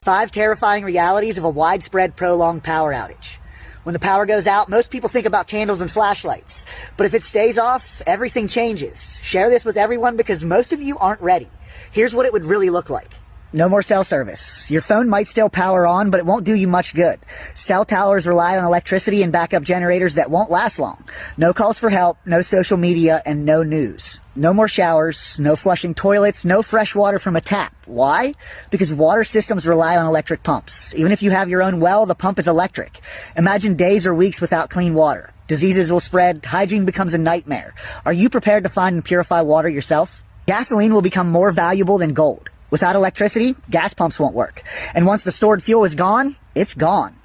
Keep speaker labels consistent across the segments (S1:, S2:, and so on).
S1: 5 terrifying realities of a widespread prolonged power outage. When the power goes out, most people think about candles and flashlights. But if it stays off, everything changes. Share this with everyone because most of you aren't ready. Here's what it would really look like. No more cell service. Your phone might still power on, but it won't do you much good. Cell towers rely on electricity and backup generators that won't last long. No calls for help, no social media, and no news. No more showers, no flushing toilets, no fresh water from a tap. Why? Because water systems rely on electric pumps. Even if you have your own well, the pump is electric. Imagine days or weeks without clean water. Diseases will spread, hygiene becomes a nightmare. Are you prepared to find and purify water yourself? Gasoline will become more valuable than gold. Without electricity, gas pumps won't work. And once the stored fuel is gone, it's gone.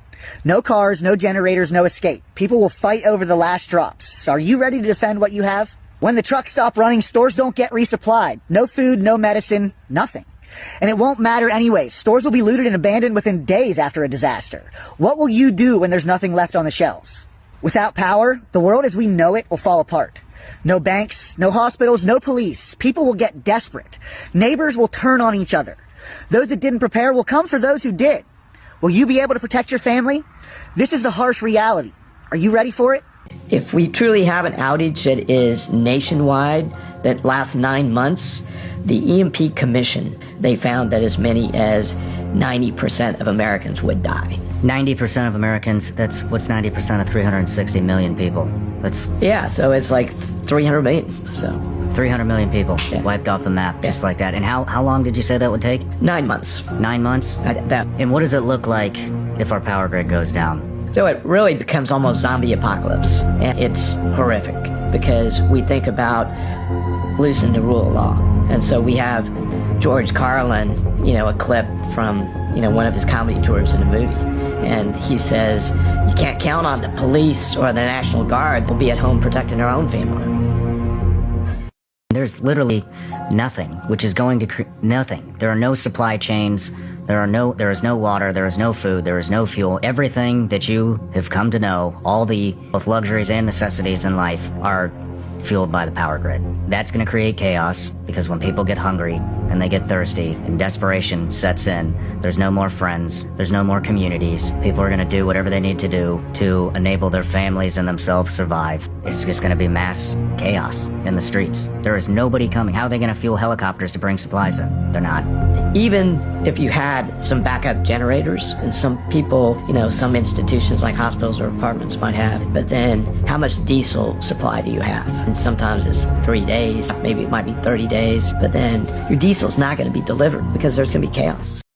S1: No cars, no generators, no escape. People will fight over the last drops. Are you ready to defend what you have? When the trucks stop running, stores don't get resupplied. No food, no medicine, nothing. And it won't matter anyways. Stores will be looted and abandoned within days after a disaster. What will you do when there's nothing left on the shelves? Without power, the world as we know it will fall apart. No banks, no hospitals, no police. People will get desperate. Neighbors will turn on each other. Those that didn't prepare will come for those who did. Will you be able to protect your family? This is the harsh reality. Are you ready for it?
S2: If we truly have an outage that is nationwide, that lasts 9 months, the EMP Commission, they found that as many as 90% of Americans would die.
S3: 90% of Americans, what's 90% of 360 million people?
S2: Yeah, so it's like 300 million, so.
S3: 300 million people wiped off the map, just like that. And how long did you say that would take?
S2: 9 months.
S3: 9 months? And what does it look like if our power grid goes down?
S2: So it really becomes almost zombie apocalypse. And it's horrific because we think about losing the rule of law. And so we have George Carlin, a clip from, one of his comedy tours in the movie. And he says, you can't count on the police or the National Guard. They'll be at home protecting their own family.
S3: There's literally nothing, which is going to nothing. There are no supply chains. There is no water. There is no food. There is no fuel. Everything that you have come to know, all the both luxuries and necessities in life are fueled by the power grid. That's going to create chaos because when people get hungry and they get thirsty and desperation sets in, there's no more friends, there's no more communities. People are going to do whatever they need to do to enable their families and themselves survive. It's just going to be mass chaos in the streets. There is nobody coming. How are they going to fuel helicopters to bring supplies in? They're not.
S2: Even if you had some backup generators, and some people, some institutions like hospitals or apartments might have, but then how much diesel supply do you have? And sometimes it's 3 days, maybe it might be 30 days, but then your diesel's not going to be delivered because there's going to be chaos.